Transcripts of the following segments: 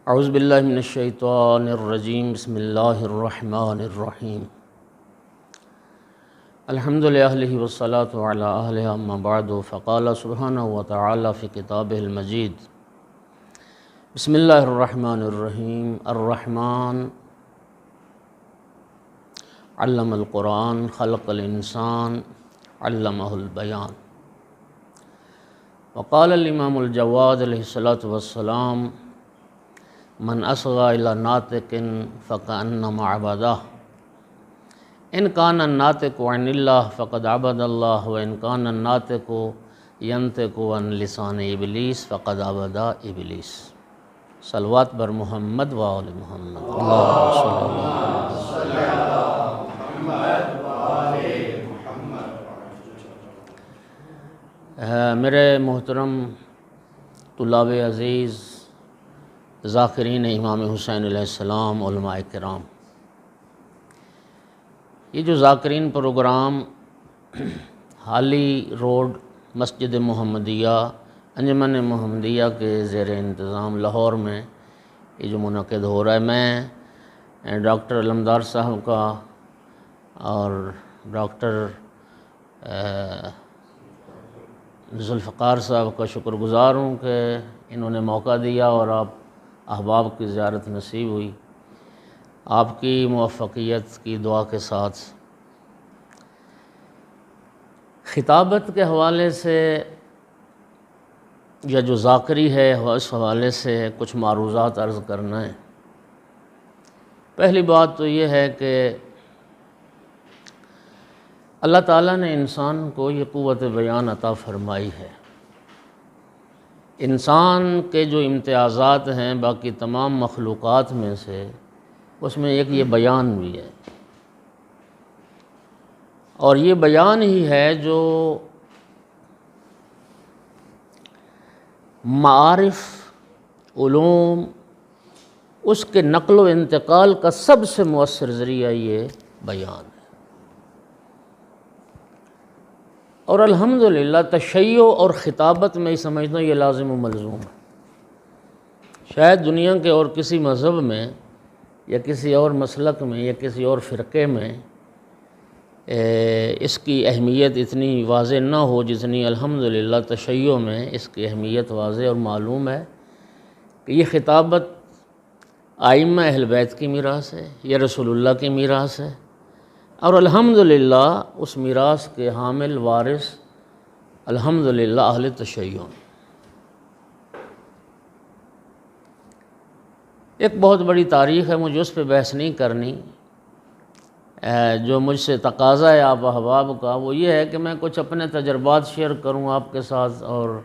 اعوذ باللہ من الشیطان الرجیم بسم اللہ الرحمن الرحیم الحمد للہ والصلاة علی اہلہ اما بعد فقال سبحانہ وتعالی فی کتابہ المجید بسم اللہ الرحمن الرحیم الرحمن علم القرآن خلق الانسان علمہ البیان وقال الامام الجواد علیہ الصلاۃ والسلام من اصغى الى ناطق فكأنما عبده ان كان الناطق عن الله فقد عبد الله وان كان الناطق ينطق عن لسان ابلیس فقد عبد ابلیس۔ صلوات بر محمد و آل محمد۔ اللہم صلی علی محمد و آل محمد۔ میرے محترم طلاب عزیز، ذاکرین امام حسین علیہ السلام، علماء کرام، یہ جو ذاکرین پروگرام حالی روڈ مسجد محمدیہ انجمن محمدیہ کے زیر انتظام لاہور میں یہ جو منعقد ہو رہا ہے، میں ڈاکٹر علمدار صاحب کا اور ڈاکٹر ذوالفقار صاحب کا شکر گزار ہوں کہ انہوں نے موقع دیا اور آپ احباب کی زیارت نصیب ہوئی۔ آپ کی موفقیت کی دعا کے ساتھ خطابت کے حوالے سے یا جو ذاکری ہے اس حوالے سے کچھ معروضات عرض کرنا ہے۔ پہلی بات تو یہ ہے کہ اللہ تعالیٰ نے انسان کو یہ قوت بیان عطا فرمائی ہے۔ انسان کے جو امتیازات ہیں باقی تمام مخلوقات میں سے، اس میں ایک یہ بیان بھی ہے، اور یہ بیان ہی ہے جو معارف، علوم، اس کے نقل و انتقال کا سب سے مؤثر ذریعہ یہ بیان ہے۔ اور الحمدللہ تشیع اور خطابت میں سمجھنا یہ لازم و ملزوم ہے۔ شاید دنیا کے اور کسی مذہب میں یا کسی اور مسلک میں یا کسی اور فرقے میں اس کی اہمیت اتنی واضح نہ ہو جتنی الحمدللہ تشیع میں اس کی اہمیت واضح اور معلوم ہے کہ یہ خطابت ائمہ اہل بیت کی میراث ہے، یہ رسول اللہ کی میراث ہے، اور الحمدللہ اس میراث کے حامل وارث الحمدللہ اہل تشیع۔ ایک بہت بڑی تاریخ ہے، مجھے اس پہ بحث نہیں کرنی۔ جو مجھ سے تقاضا ہے آپ احباب کا وہ یہ ہے کہ میں کچھ اپنے تجربات شیئر کروں آپ کے ساتھ، اور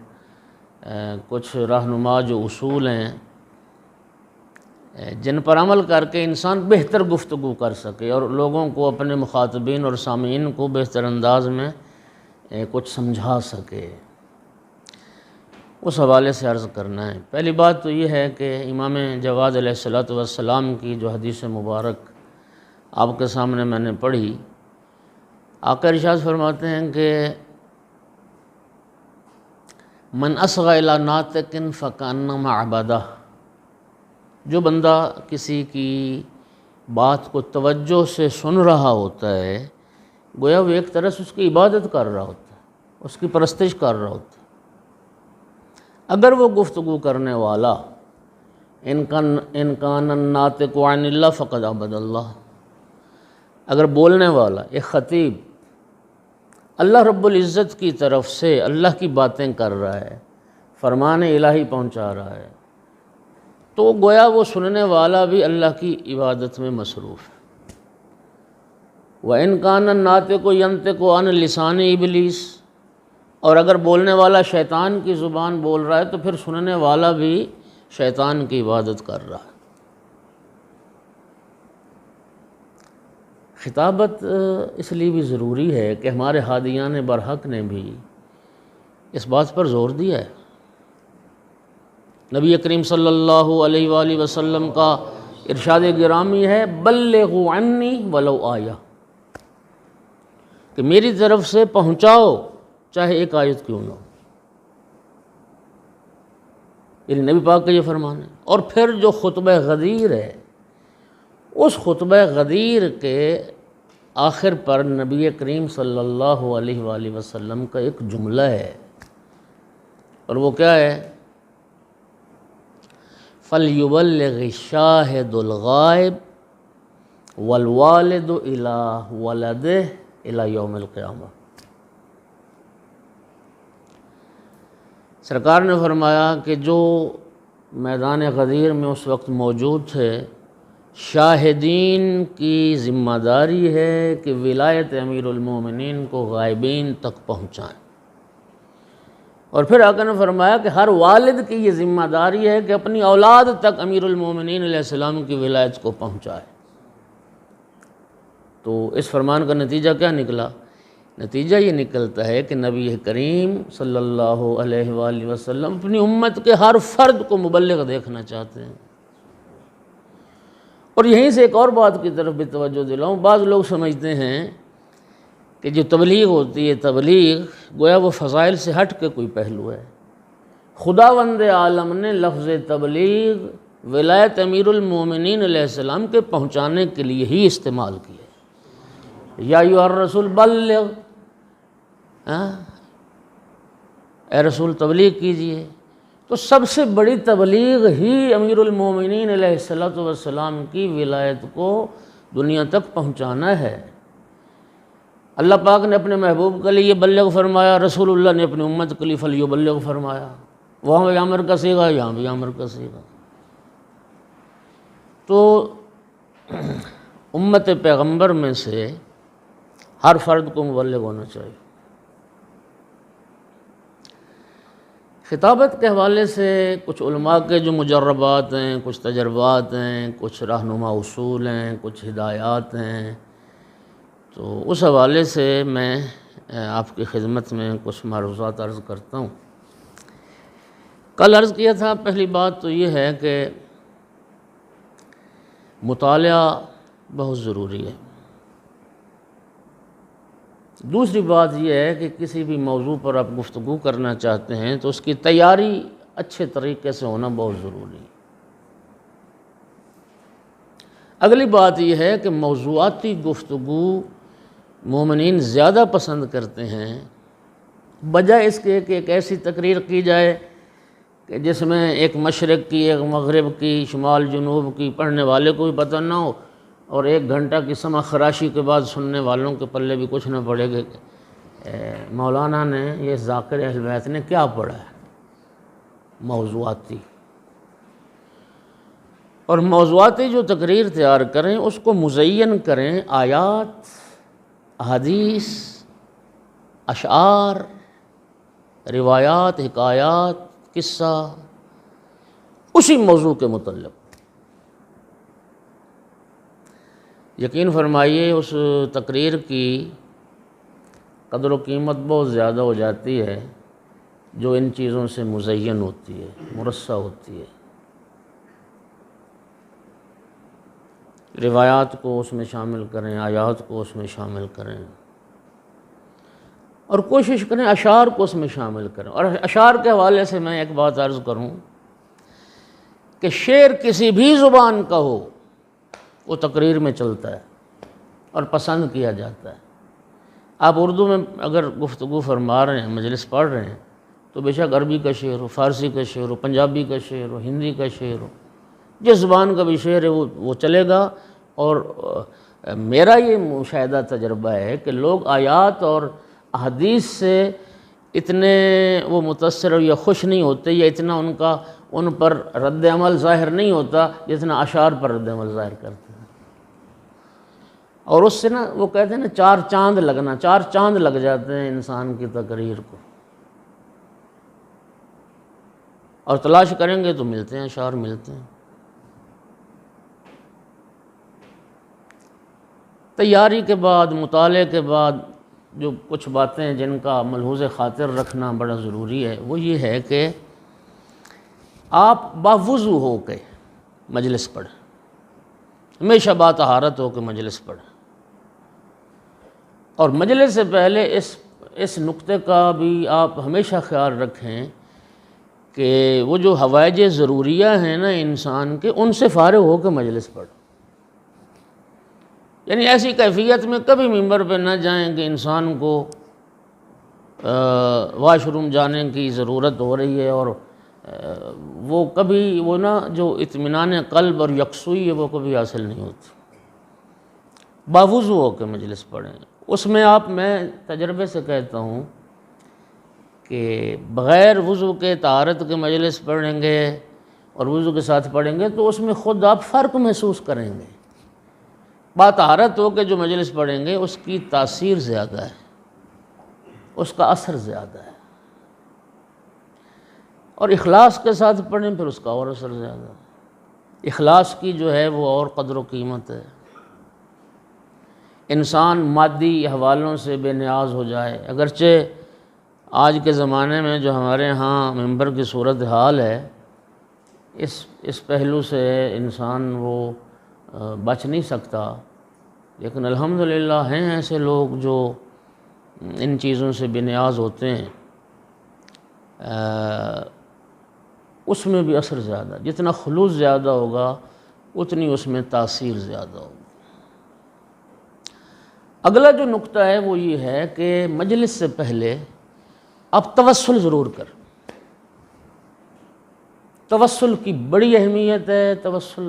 کچھ رہنما جو اصول ہیں جن پر عمل کر کے انسان بہتر گفتگو کر سکے اور لوگوں کو، اپنے مخاطبین اور سامعین کو بہتر انداز میں کچھ سمجھا سکے، اس حوالے سے عرض کرنا ہے۔ پہلی بات تو یہ ہے کہ امام جواد علیہ الصلوۃ والسلام کی جو حدیث مبارک آپ کے سامنے میں نے پڑھی، آقا ارشاد فرماتے ہیں کہ من اصغى الى ناطق فكأنما عبده، جو بندہ کسی کی بات کو توجہ سے سن رہا ہوتا ہے، گویا وہ ایک طرح سے اس کی عبادت کر رہا ہوتا ہے، اس کی پرستش کر رہا ہوتا ہے۔ اگر وہ گفتگو کرنے والا ان کان الناطق عن اللہ فقد عبد اللہ، اگر بولنے والا ایک خطیب اللہ رب العزت کی طرف سے اللہ کی باتیں کر رہا ہے، فرمان الہی پہنچا رہا ہے، تو گویا وہ سننے والا بھی اللہ کی عبادت میں مصروف ہے۔ وَإِن كَانَ النَّاطِقُ يَنطِقُ عَنِ لِسَانِ ابلیس، اور اگر بولنے والا شیطان کی زبان بول رہا ہے تو پھر سننے والا بھی شیطان کی عبادت کر رہا ہے۔ خطابت اس لیے بھی ضروری ہے کہ ہمارے ہادیان برحق نے بھی اس بات پر زور دیا ہے۔ نبی کریم صلی اللہ علیہ وآلہ وسلم کا ارشاد گرامی ہے، بلغوا عنی ولو آیہ، کہ میری طرف سے پہنچاؤ چاہے ایک آیت کیوں نہ ہو۔ یعنی نبی پاک کا یہ فرمان ہے۔ اور پھر جو خطبہ غدیر ہے، اس خطبہ غدیر کے آخر پر نبی کریم صلی اللہ علیہ وآلہ وسلم کا ایک جملہ ہے، اور وہ کیا ہے؟ فَلْيُبَلِّغِ الشَّاهِدُ الْغَائِبُ وَالْوَالِدُ إِلَىٰ وَلَدِهِ إِلَىٰ يَوْمِ الْقِيَامَةِ۔ سرکار نے فرمایا کہ جو میدان غدیر میں اس وقت موجود تھے، شاہدین کی ذمہ داری ہے کہ ولایت امیر المومنین کو غائبین تک پہنچائیں، اور پھر آقا نے فرمایا کہ ہر والد کی یہ ذمہ داری ہے کہ اپنی اولاد تک امیر المومنین علیہ السلام کی ولایت کو پہنچائے۔ تو اس فرمان کا نتیجہ کیا نکلا؟ نتیجہ یہ نکلتا ہے کہ نبی کریم صلی اللہ علیہ وآلہ وسلم اپنی امت کے ہر فرد کو مبلغ دیکھنا چاہتے ہیں۔ اور یہیں سے ایک اور بات کی طرف بھی توجہ دلاؤں، بعض لوگ سمجھتے ہیں کہ جو تبلیغ ہوتی ہے، تبلیغ گویا وہ فضائل سے ہٹ کے کوئی پہلو ہے۔ خداوند عالم نے لفظ تبلیغ ولایت امیر المومنین علیہ السلام کے پہنچانے کے لیے ہی استعمال کیا ہے۔ یا ایھا الرسول بلغ، اے رسول تبلیغ کیجئے۔ تو سب سے بڑی تبلیغ ہی امیر المومنین علیہ السلام کی ولایت کو دنیا تک پہنچانا ہے۔ اللہ پاک نے اپنے محبوب کے لیے بلغ فرمایا، رسول اللہ نے اپنی امت کے لیے فلیبلغ فرمایا۔ وہاں بھی امر کا صیغہ، یہاں بھی امر کا صیغہ۔ تو امت پیغمبر میں سے ہر فرد کو مبلغ ہونا چاہیے۔ خطابت کے حوالے سے کچھ علماء کے جو مجربات ہیں، کچھ تجربات ہیں، کچھ رہنما اصول ہیں، کچھ ہدایات ہیں، تو اس حوالے سے میں آپ کی خدمت میں کچھ معروضات عرض کرتا ہوں۔ کل عرض کیا تھا، پہلی بات تو یہ ہے کہ مطالعہ بہت ضروری ہے۔ دوسری بات یہ ہے کہ کسی بھی موضوع پر آپ گفتگو کرنا چاہتے ہیں تو اس کی تیاری اچھے طریقے سے ہونا بہت ضروری ہے۔ اگلی بات یہ ہے کہ موضوعاتی گفتگو مومنین زیادہ پسند کرتے ہیں، بجائے اس کے کہ ایک ایسی تقریر کی جائے کہ جس میں ایک مشرق کی، ایک مغرب کی، شمال جنوب کی، پڑھنے والے کو بھی پتہ نہ ہو، اور ایک گھنٹہ کی سمع خراشی کے بعد سننے والوں کے پلے بھی کچھ نہ پڑے گا مولانا نے، یہ ذاکر اہل بیت نے کیا پڑھا ہے۔ موضوعاتی اور موضوعاتی جو تقریر تیار کریں اس کو مزین کریں آیات، احادیث، اشعار، روایات، حکایات، قصہ، اسی موضوع کے متعلق۔ یقین فرمائیے اس تقریر کی قدر و قیمت بہت زیادہ ہو جاتی ہے جو ان چیزوں سے مزین ہوتی ہے، مرصع ہوتی ہے۔ روایات کو اس میں شامل کریں، آیات کو اس میں شامل کریں، اور کوشش کریں اشعار کو اس میں شامل کریں۔ اور اشعار کے حوالے سے میں ایک بات عرض کروں کہ شعر کسی بھی زبان کا ہو وہ تقریر میں چلتا ہے اور پسند کیا جاتا ہے۔ آپ اردو میں اگر گفتگو فرما رہے ہیں، مجلس پڑھ رہے ہیں، تو بے شک عربی کا شعر ہو، فارسی کا شعر ہو، پنجابی کا شعر ہو، ہندی کا شعر ہو، جس زبان کا بھی شعر ہے وہ چلے گا۔ اور میرا یہ مشاہدہ تجربہ ہے کہ لوگ آیات اور احادیث سے اتنے وہ متاثر یا خوش نہیں ہوتے، یا اتنا ان پر رد عمل ظاہر نہیں ہوتا جتنا اشعار پر رد عمل ظاہر کرتے ہیں۔ اور اس سے نا وہ کہتے ہیں نا چار چاند لگ جاتے ہیں انسان کی تقریر کو، اور تلاش کریں گے تو ملتے ہیں، اشعار ملتے ہیں۔ تیاری کے بعد، مطالعے کے بعد جو کچھ باتیں جن کا ملحوظ خاطر رکھنا بڑا ضروری ہے وہ یہ ہے کہ آپ باوضو ہو کے مجلس پڑھیں، ہمیشہ باطہارت ہو کے مجلس پڑھیں۔ اور مجلس سے پہلے اس نقطے کا بھی آپ ہمیشہ خیال رکھیں کہ وہ جو حوائج ضروریہ ہیں نا انسان کے، ان سے فارغ ہو کے مجلس پڑھ، یعنی ایسی کیفیت میں کبھی ممبر پہ نہ جائیں کہ انسان کو واش روم جانے کی ضرورت ہو رہی ہے، اور وہ کبھی وہ نا جو اطمینان قلب اور یکسوئی ہے وہ کبھی حاصل نہیں ہوتی۔ باوضو ہو کے مجلس پڑھیں، اس میں میں تجربے سے کہتا ہوں کہ بغیر وضو کے طہارت کے مجلس پڑھیں گے اور وضو کے ساتھ پڑھیں گے تو اس میں خود آپ فرق محسوس کریں گے۔ باطہارت ہو کے جو مجلس پڑھیں گے اس کی تاثیر زیادہ ہے، اس کا اثر زیادہ ہے، اور اخلاص کے ساتھ پڑھیں پھر اس کا اور اثر زیادہ ہے۔ اخلاص کی جو ہے وہ اور قدر و قیمت ہے۔ انسان مادی حوالوں سے بے نیاز ہو جائے، اگرچہ آج کے زمانے میں جو ہمارے ہاں ممبر کی صورت حال ہے، اس پہلو سے انسان وہ بچ نہیں سکتا، لیکن الحمدللہ ہیں ایسے لوگ جو ان چیزوں سے بے نیاز ہوتے ہیں، اس میں بھی اثر زیادہ، جتنا خلوص زیادہ ہوگا اتنی اس میں تاثیر زیادہ ہوگی۔ اگلا جو نقطہ ہے وہ یہ ہے کہ مجلس سے پہلے آپ توسل ضرور کریں۔ توسل کی بڑی اہمیت ہے۔ توسل،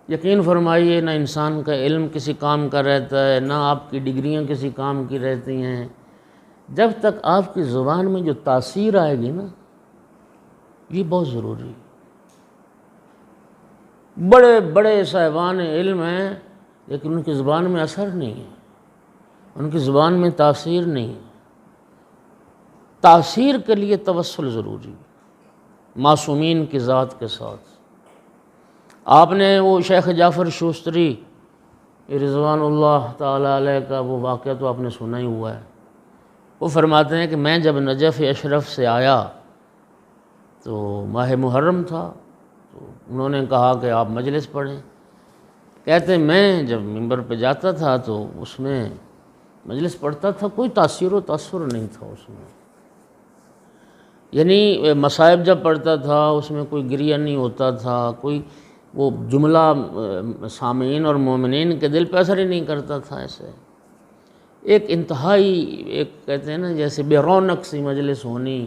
یقین فرمائیے، نہ انسان کا علم کسی کام کا رہتا ہے، نہ آپ کی ڈگریاں کسی کام کی رہتی ہیں، جب تک آپ کی زبان میں جو تاثیر آئے گی نا، یہ بہت ضروری ہے۔ بڑے بڑے صاحبان علم ہیں لیکن ان کی زبان میں اثر نہیں ہے، ان کی زبان میں تاثیر نہیں ہے۔ تاثیر کے لیے توسل ضروری ہے معصومین کی ذات کے ساتھ۔ آپ نے وہ شیخ جعفر شوستری رضوان اللہ تعالی علیہ کا وہ واقعہ تو آپ نے سنا ہی ہوا ہے۔ وہ فرماتے ہیں کہ میں جب نجف اشرف سے آیا تو ماہ محرم تھا، تو انہوں نے کہا کہ آپ مجلس پڑھیں۔ کہتے ہیں میں جب ممبر پہ جاتا تھا تو اس میں مجلس پڑھتا تھا، کوئی تاثیر و تاثر نہیں تھا اس میں، یعنی مصائب جب پڑھتا تھا اس میں کوئی گریہ نہیں ہوتا تھا، کوئی وہ جملہ سامعین اور مومنین کے دل پہ اثر ہی نہیں کرتا تھا۔ ایسے ایک انتہائی، ایک کہتے ہیں نا جیسے بے رونق سی مجلس ہونی۔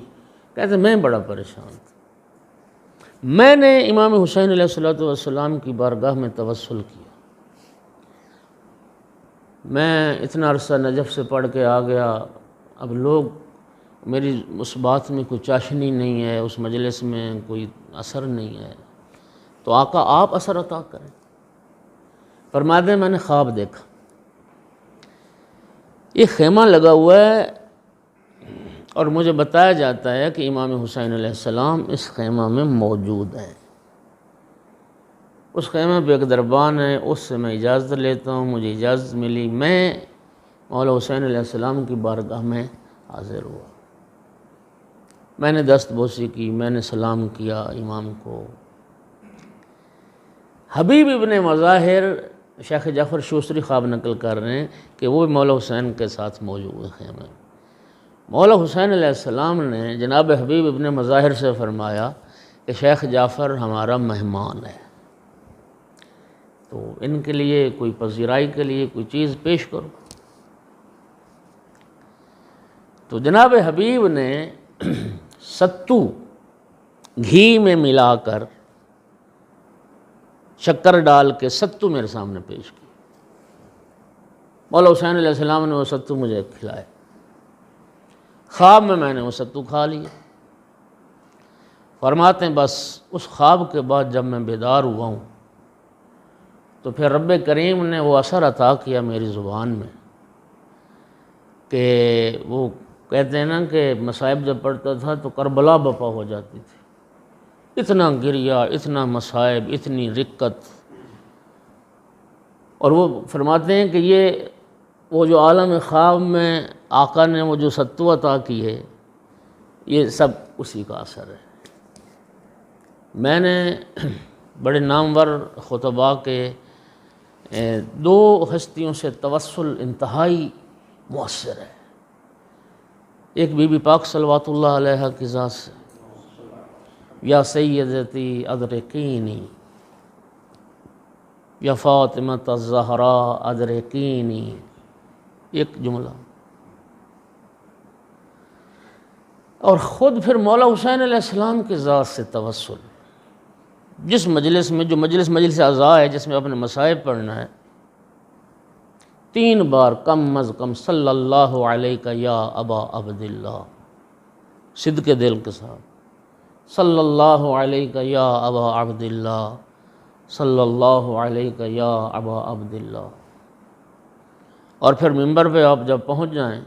کہتے ہیں میں بڑا پریشان تھا۔ میں نے امام حسین علیہ السلام کی بارگاہ میں توسل کیا۔ میں اتنا عرصہ نجف سے پڑھ کے آ گیا، اب لوگ میری اس بات میں کوئی چاشنی نہیں ہے، اس مجلس میں کوئی اثر نہیں ہے، تو آقا آپ اثر عطا کریں۔ فرماتے ہیں میں نے خواب دیکھا، یہ خیمہ لگا ہوا ہے اور مجھے بتایا جاتا ہے کہ امام حسین علیہ السلام اس خیمہ میں موجود ہیں۔ اس خیمہ پہ ایک دربان ہے، اس سے میں اجازت لیتا ہوں، مجھے اجازت ملی، میں مولا حسین علیہ السلام کی بارگاہ میں حاضر ہوا۔ میں نے دست بوسی کی، میں نے سلام کیا امام کو۔ حبیب ابن مظاہر شیخ جعفر شوستری خواب نقل کر رہے ہیں کہ وہ مولا حسین کے ساتھ موجود ہیں خیمے میں۔ مولا حسین علیہ السلام نے جناب حبیب ابن مظاہر سے فرمایا کہ شیخ جعفر ہمارا مہمان ہے، تو ان کے لیے کوئی پذیرائی کے لیے کوئی چیز پیش کرو۔ تو جناب حبیب نے ستو گھی میں ملا کر شکر ڈال کے ستو میرے سامنے پیش کی۔ مولا حسین علیہ السلام نے وہ ستو مجھے کھلائے۔ خواب میں نے وہ ستو کھا لیا۔ فرماتے ہیں بس اس خواب کے بعد جب میں بیدار ہوا ہوں تو پھر رب کریم نے وہ اثر عطا کیا میری زبان میں کہ وہ کہتے ہیں نا کہ مصائب جب پڑھتا تھا تو کربلا بپا ہو جاتی تھی، اتنا گریہ، اتنا مصائب، اتنی رقت۔ اور وہ فرماتے ہیں کہ یہ وہ جو عالم خواب میں آقا نے وہ جو ستو عطا کی ہے، یہ سب اسی کا اثر ہے۔ میں نے بڑے نامور خطباء کے دو ہستیوں سے توسل انتہائی مؤثر ہے۔ ایک بی بی پاک صلوات اللہ علیہ کی ذات سے، یا سیدتی ادرکینی یا فاطمہ الزہراء ادرکینی، ایک جملہ. اور خود پھر مولا حسین علیہ السلام کی ذات سے توسل، جس مجلس میں، جو مجلس اعزاء ہے جس میں اپنے مصائب پڑھنا ہے، 3 بار کم از کم صلی اللہ علیہ یا ابا عبداللہ، صدق دل کے ساتھ، صلی اللہ علیہ یا ابا عبداللہ، صلی اللہ علیہ یا ابا عبداللہ. اور پھر ممبر پہ آپ جب پہنچ جائیں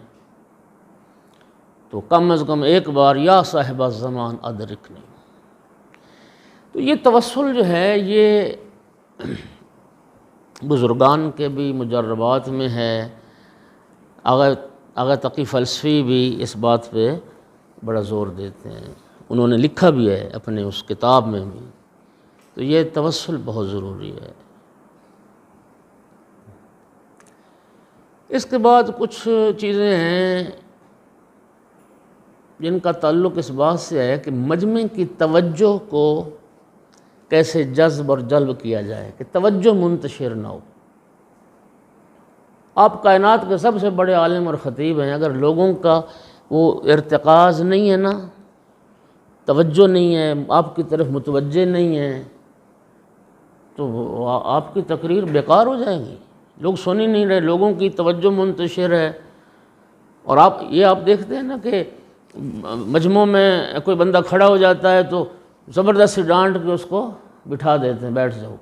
تو کم از کم 1 بار یا صاحب الزمان ادرکنی. تو یہ توسل جو ہے یہ بزرگان کے بھی مجربات میں ہے. آغا تقی فلسفی بھی اس بات پہ بڑا زور دیتے ہیں، انہوں نے لکھا بھی ہے اپنے اس کتاب میں بھی. تو یہ توسل بہت ضروری ہے. اس کے بعد کچھ چیزیں ہیں جن کا تعلق اس بات سے ہے کہ مجمع کی توجہ کو کیسے جذب اور جلب کیا جائے کہ توجہ منتشر نہ ہو. آپ کائنات کے سب سے بڑے عالم اور خطیب ہیں، اگر لوگوں کا وہ ارتکاز نہیں ہے نا، توجہ نہیں ہے، آپ کی طرف متوجہ نہیں ہے، تو آپ کی تقریر بیکار ہو جائے گی. لوگ سن ہی نہیں رہے، لوگوں کی توجہ منتشر ہے. اور آپ دیکھتے ہیں نا کہ مجمع میں کوئی بندہ کھڑا ہو جاتا ہے تو زبردستی ڈانٹ کے اس کو بٹھا دیتے ہیں، بیٹھ جاؤ.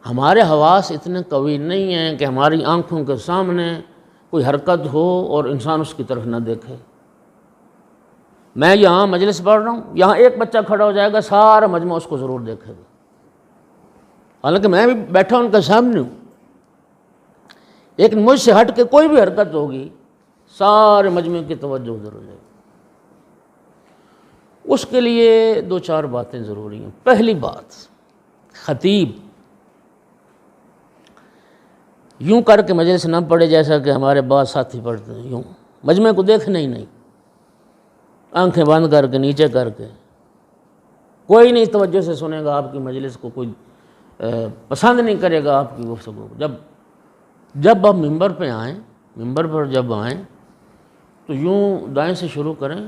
ہمارے حواس اتنے قوی نہیں ہیں کہ ہماری آنکھوں کے سامنے کوئی حرکت ہو اور انسان اس کی طرف نہ دیکھے. میں یہاں مجلس پڑھ رہا ہوں، یہاں ایک بچہ کھڑا ہو جائے گا، سارا مجمع اس کو ضرور دیکھے گا، حالانکہ میں بھی بیٹھا ان کے سامنے ہوں. لیکن مجھ سے ہٹ کے کوئی بھی حرکت ہوگی، سارے مجمع کی توجہ ادھر ہو جائے گی. اس کے لیے 2-4 باتیں ضروری ہیں. پہلی بات، خطیب یوں کر کے مجلس نہ پڑھے جیسا کہ ہمارے بعض ساتھی پڑھتے ہیں، یوں مجمع کو دیکھنا ہی نہیں، آنکھیں بند کر کے نیچے کر کے. کوئی نہیں توجہ سے سنے گا آپ کی مجلس کو، کوئی پسند نہیں کرے گا آپ کی گفتگو. جب آپ ممبر پہ آئیں، ممبر پر جب آئیں تو یوں دائیں سے شروع کریں،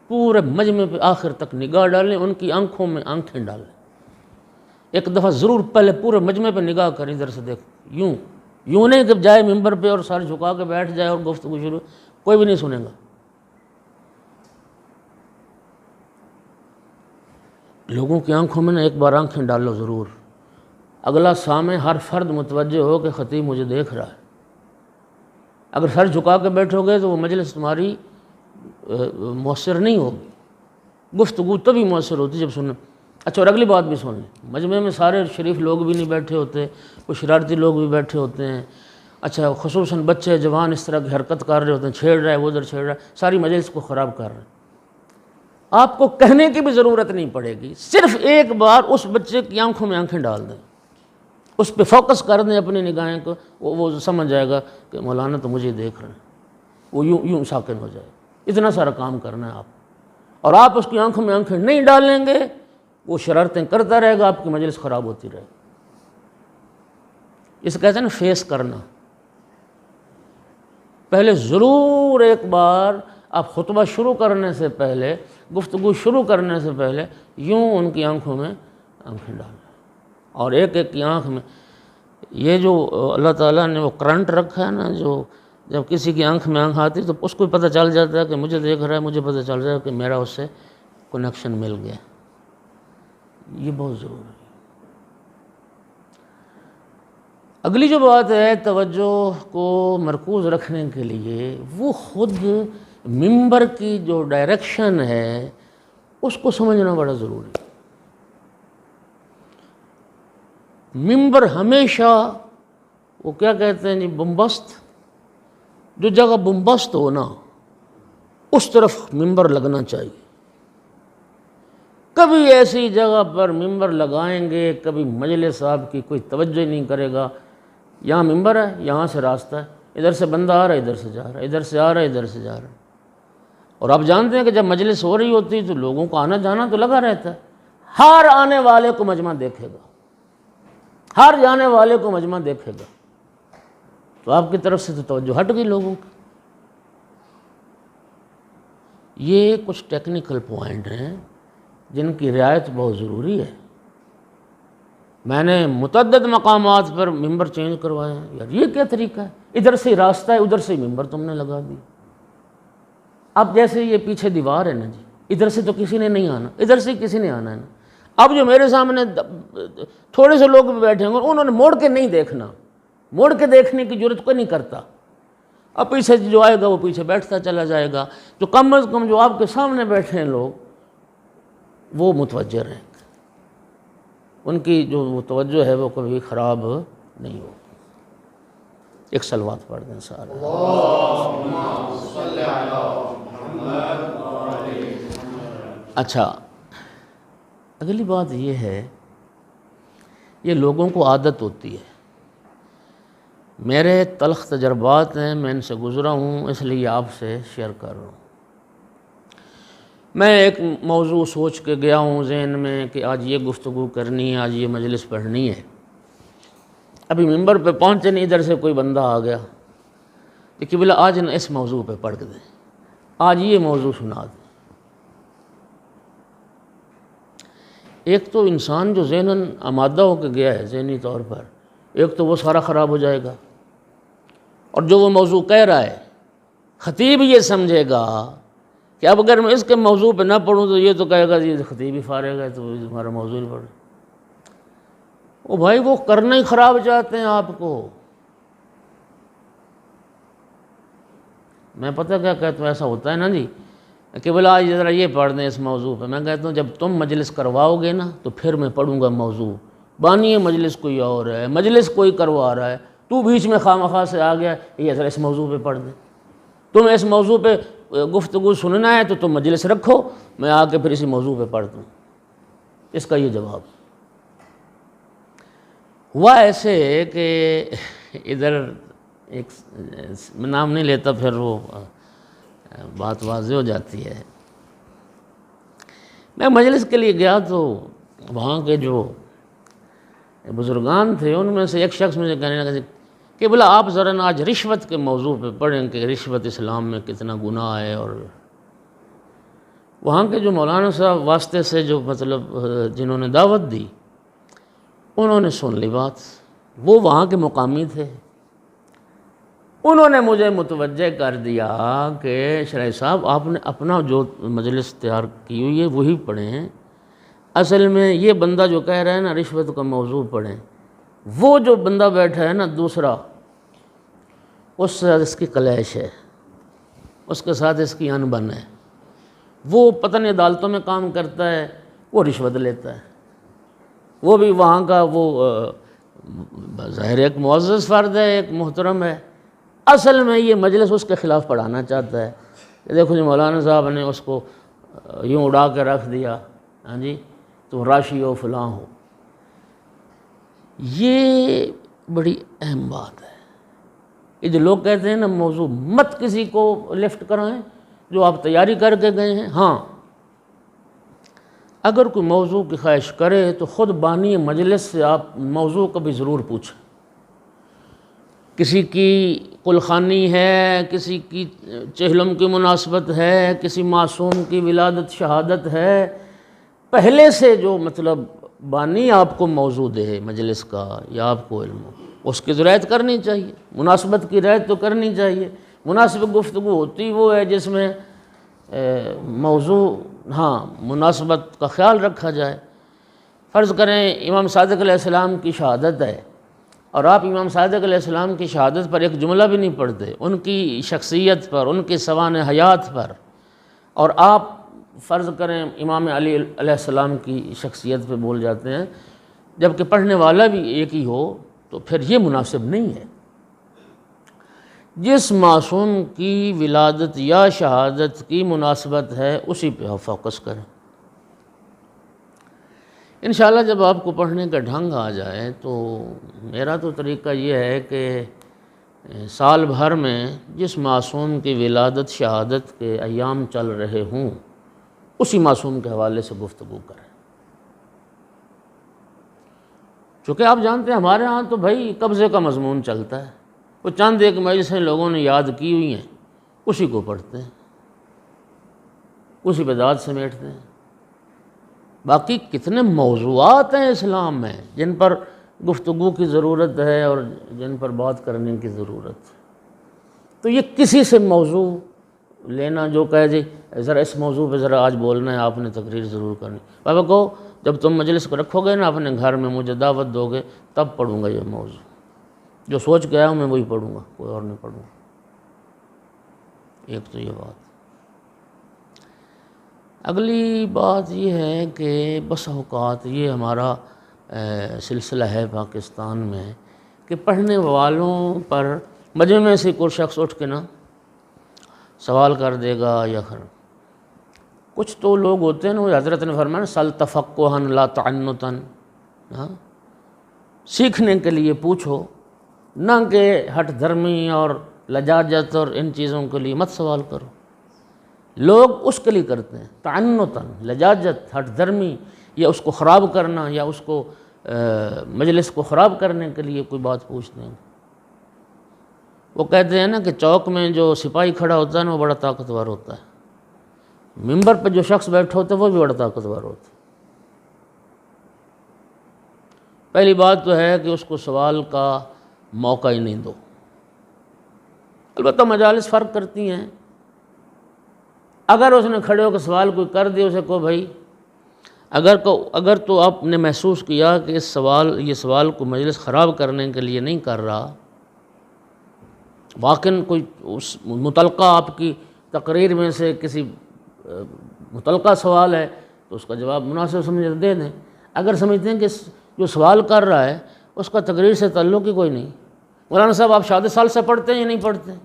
پورے مجمع پہ آخر تک نگاہ ڈالیں، ان کی آنکھوں میں آنکھیں ڈالیں. ایک دفعہ ضرور پہلے پورے مجمع پہ نگاہ کریں، ادھر سے دیکھ، یوں نہیں کہ جائے ممبر پہ اور سر جھکا کے بیٹھ جائے اور گفتگو شروع، کوئی بھی نہیں سنے گا. لوگوں کی آنکھوں میں ایک بار آنکھیں ڈالو ضرور. اگلا سامع ہر فرد متوجہ ہو کہ خطیب مجھے دیکھ رہا ہے. اگر سر جھکا کے بیٹھو گے تو وہ مجلس تمہاری مؤثر نہیں ہوگی. گفتگو تبھی مؤثر ہوتی جب سنیں. اچھا، اور اگلی بات بھی سن لیں، مجمع میں سارے شریف لوگ بھی نہیں بیٹھے ہوتے، کچھ شرارتی لوگ بھی بیٹھے ہوتے ہیں. اچھا، خصوصاً بچے جوان اس طرح کی حرکت کر رہے ہوتے ہیں، چھیڑ رہا ہے، وہ ادھر چھیڑ رہا ہے، ساری مجلس کو خراب کر رہے ہیں. آپ کو کہنے کی بھی ضرورت نہیں پڑے گی، صرف ایک بار اس بچے کی آنکھوں میں آنکھیں ڈال دیں، اس پہ فوکس کر دیں اپنی نگاہیں کو، وہ سمجھ جائے گا کہ مولانا تو مجھے دیکھ رہے ہیں. وہ یوں ساکن ہو جائے. اتنا سارا کام کرنا ہے آپ. اور آپ اس کی آنکھوں میں آنکھیں نہیں ڈالیں گے، وہ شرارتیں کرتا رہے گا، آپ کی مجلس خراب ہوتی رہے گی. اسے کہتے ہیں نا فیس کرنا. پہلے ضرور ایک بار آپ خطبہ شروع کرنے سے پہلے، گفتگو شروع کرنے سے پہلے یوں ان کی آنکھوں میں آنکھیں ڈالیں. اور ایک ایک کی آنکھ میں یہ جو اللہ تعالیٰ نے وہ کرنٹ رکھا ہے نا، جو جب کسی کی آنکھ میں آنکھ آتی تو اس کو پتہ چل جاتا ہے کہ مجھے دیکھ رہا ہے، مجھے پتہ چل رہا ہے کہ میرا اس سے کنیکشن مل گیا. یہ بہت ضروری ہے. اگلی جو بات ہے توجہ کو مرکوز رکھنے کے لیے، وہ خود ممبر کی جو ڈائریکشن ہے اس کو سمجھنا بڑا ضروری ہے. ممبر ہمیشہ وہ کیا کہتے ہیں جی، بمبست، جو جگہ بمبست ہو نا اس طرف ممبر لگنا چاہیے. کبھی ایسی جگہ پر ممبر لگائیں گے، کبھی مجلس صاحب کی کوئی توجہ نہیں کرے گا. یہاں ممبر ہے، یہاں سے راستہ ہے، ادھر سے بندہ آ رہا ہے ادھر سے جا رہا ہے، ادھر سے آ رہا ہے ادھر سے جا رہا ہے۔ اور آپ جانتے ہیں کہ جب مجلس ہو رہی ہوتی ہے تو لوگوں کو آنا جانا تو لگا رہتا ہے، ہر آنے والے کو مجمع دیکھے گا، ہر جانے والے کو مجمع دیکھے گا، تو آپ کی طرف سے تو توجہ ہٹ گئی لوگوں کی۔ یہ کچھ ٹیکنیکل پوائنٹ ہیں جن کی رعایت بہت ضروری ہے۔ میں نے متعدد مقامات پر ممبر چینج کروائے ہیں، یار یہ کیا طریقہ ہے، ادھر سے راستہ ہے ادھر سے ممبر تم نے لگا دی۔ اب جیسے یہ پیچھے دیوار ہے نا جی، ادھر سے تو کسی نے نہیں آنا، ادھر سے کسی نے آنا ہے نا۔ اب جو میرے سامنے تھوڑے سے لوگ بھی بیٹھے ہوں گے، انہوں نے موڑ کے نہیں دیکھنا، موڑ کے دیکھنے کی ضرورت کوئی نہیں کرتا۔ اب پیچھے جو آئے گا وہ پیچھے بیٹھتا چلا جائے گا، تو کم از کم جو آپ کے سامنے بیٹھے ہیں لوگ وہ متوجہ رہیں گے، ان کی جو توجہ ہے وہ کبھی خراب نہیں ہوگی۔ ایک صلوات پڑھ دیں سارے۔ اچھا، اگلی بات یہ ہے، یہ لوگوں کو عادت ہوتی ہے، میرے تلخ تجربات ہیں، میں ان سے گزرا ہوں، اس لیے آپ سے شیئر کر رہا ہوں۔ میں ایک موضوع سوچ کے گیا ہوں ذہن میں کہ آج یہ گفتگو کرنی ہے، آج یہ مجلس پڑھنی ہے، ابھی ممبر پہ پہنچے نہیں، ادھر سے کوئی بندہ آ گیا کہ بلا آج نہ اس موضوع پہ پڑھ دیں، آج یہ موضوع سنا دیں۔ ایک تو انسان جو ذہناً آمادہ ہو کے گیا ہے ذہنی طور پر، ایک تو وہ سارا خراب ہو جائے گا، اور جو وہ موضوع کہہ رہا ہے خطیب یہ سمجھے گا کہ اب اگر میں اس کے موضوع پہ نہ پڑھوں تو یہ تو کہے گا جی خطیب ہی فارغ ہے تو ہمارا موضوع نہیں پڑھے۔ او بھائی وہ کرنا ہی خراب چاہتے ہیں آپ کو۔ میں پتہ کیا کہتا ہوں، ایسا ہوتا ہے نا جی کہ بلا آج ذرا یہ پڑھ دیں اس موضوع پہ، میں کہتا ہوں جب تم مجلس کرواؤ گے نا تو پھر میں پڑھوں گا موضوع، بانی مجلس کوئی اور ہے، مجلس کوئی کروا رہا ہے، تو بیچ میں خواہ سے آ گیا یہ ذرا اس موضوع پہ پڑھ دیں، تم اس موضوع پہ گفتگو سننا ہے تو تم مجلس رکھو، میں آ کے پھر اسی موضوع پہ پڑھ دوں۔ اس کا یہ جواب ہوا ایسے کہ ادھر ایک نام نہیں لیتا پھر وہ بات واضح ہو جاتی ہے، میں مجلس کے لیے گیا تو وہاں کے جو بزرگان تھے ان میں سے ایک شخص مجھے کہنے لگا کہ بلا آپ ذرا نا آج رشوت کے موضوع پہ پڑھیں کہ رشوت اسلام میں کتنا گناہ ہے۔ اور وہاں کے جو مولانا صاحب واسطے سے جو مطلب جنہوں نے دعوت دی انہوں نے سن لی بات، وہ وہاں کے مقامی تھے، انہوں نے مجھے متوجہ کر دیا کہ شرعی صاحب آپ نے اپنا جو مجلس تیار کی ہوئی ہے وہی پڑھیں، اصل میں یہ بندہ جو کہہ رہا ہے نا رشوت کا موضوع پڑھیں، وہ جو بندہ بیٹھا ہے نا دوسرا، اس سے اس کی کلیش ہے، اس کے ساتھ اس کی انبن ہے، وہ پتہ نہیں عدالتوں میں کام کرتا ہے، وہ رشوت لیتا ہے، وہ بھی وہاں کا وہ ظاہر ایک معزز فرد ہے، ایک محترم ہے، اصل میں یہ مجلس اس کے خلاف پڑھانا چاہتا ہے کہ دیکھو جی مولانا صاحب نے اس کو یوں اڑا کے رکھ دیا، ہاں جی تو راشی ہو فلاں ہو۔ یہ بڑی اہم بات ہے، یہ جو لوگ کہتے ہیں نا موضوع مت کسی کو لفٹ کرائیں جو آپ تیاری کر کے گئے ہیں، ہاں اگر کوئی موضوع کی خواہش کرے تو خود بانی مجلس سے آپ موضوع کو بھی ضرور پوچھیں، کسی کی قلخانی ہے، کسی کی چہلم کی مناسبت ہے، کسی معصوم کی ولادت شہادت ہے، پہلے سے جو مطلب بانی آپ کو موضوع دے مجلس کا یا آپ کو علم ہو اس کی رعایت کرنی چاہیے، مناسبت کی رعایت تو کرنی چاہیے۔ مناسب گفتگو ہوتی وہ ہے جس میں موضوع ہاں مناسبت کا خیال رکھا جائے۔ فرض کریں امام صادق علیہ السلام کی شہادت ہے اور آپ امام صادق علیہ السلام کی شہادت پر ایک جملہ بھی نہیں پڑھتے، ان کی شخصیت پر، ان کی سوانح حیات پر، اور آپ فرض کریں امام علی علیہ السلام کی شخصیت پہ بول جاتے ہیں جبکہ پڑھنے والا بھی ایک ہی ہو، تو پھر یہ مناسب نہیں ہے۔ جس معصوم کی ولادت یا شہادت کی مناسبت ہے اسی پہ آپ فوکس کریں۔ انشاءاللہ جب آپ کو پڑھنے کا ڈھنگ آ جائے تو میرا تو طریقہ یہ ہے کہ سال بھر میں جس معصوم کی ولادت شہادت کے ایام چل رہے ہوں اسی معصوم کے حوالے سے گفتگو کریں۔ چونکہ آپ جانتے ہیں ہمارے ہاں تو بھائی قبضے کا مضمون چلتا ہے، وہ چند ایک مجلسیں لوگوں نے یاد کی ہوئی ہیں، اسی کو پڑھتے ہیں، اسی پہ داد سمیٹتے ہیں۔ باقی کتنے موضوعات ہیں اسلام میں جن پر گفتگو کی ضرورت ہے اور جن پر بات کرنے کی ضرورت ہے۔ تو یہ کسی سے موضوع لینا جو کہے جی ذرا اس موضوع پہ ذرا آج بولنا ہے، آپ نے تقریر ضرور کرنی، بابا کہو جب تم مجلس کو رکھو گے نا اپنے گھر میں مجھے دعوت دو گے تب پڑھوں گا یہ موضوع، جو سوچ کے آیا ہوں میں وہی پڑھوں گا، کوئی اور نہیں پڑھوں گا۔ ایک تو یہ بات۔ اگلی بات یہ ہے کہ بس اوقات یہ ہمارا سلسلہ ہے پاکستان میں کہ پڑھنے والوں پر مجمع میں سے کوئی شخص اٹھ کے نا سوال کر دے گا، یا کچھ تو لوگ ہوتے ہیں نا، حضرت نے فرمایا سل تفقہا لا تعنتا، سیکھنے کے لیے پوچھو، نہ کہ ہٹ دھرمی اور لجاجت اور ان چیزوں کے لیے مت سوال کرو۔ لوگ اس کے لیے کرتے ہیں تعنتاً، لجاجت، ہٹ دھرمی، یا اس کو خراب کرنا، یا اس کو مجلس کو خراب کرنے کے لیے کوئی بات پوچھتے ہیں۔ وہ کہتے ہیں نا کہ چوک میں جو سپاہی کھڑا ہوتا ہے نا وہ بڑا طاقتور ہوتا ہے، ممبر پہ جو شخص بیٹھا ہوتا ہے وہ بھی بڑا طاقتور ہوتا ہے۔ پہلی بات تو ہے کہ اس کو سوال کا موقع ہی نہیں دو۔ البتہ مجالس فرق کرتی ہیں، اگر اس نے کھڑے ہو کے سوال کوئی کر دیا اسے کہو بھائی اگر تو آپ نے محسوس کیا کہ یہ سوال کو مجلس خراب کرنے کے لیے نہیں کر رہا، واقعاً کوئی اس متعلقہ آپ کی تقریر میں سے کسی متعلقہ سوال ہے تو اس کا جواب مناسب سمجھ دے دیں۔ اگر سمجھتے ہیں کہ جو سوال کر رہا ہے اس کا تقریر سے تعلق ہی کوئی نہیں، مولانا صاحب آپ شہادت سال سے پڑھتے ہیں یا نہیں پڑھتے ہیں؟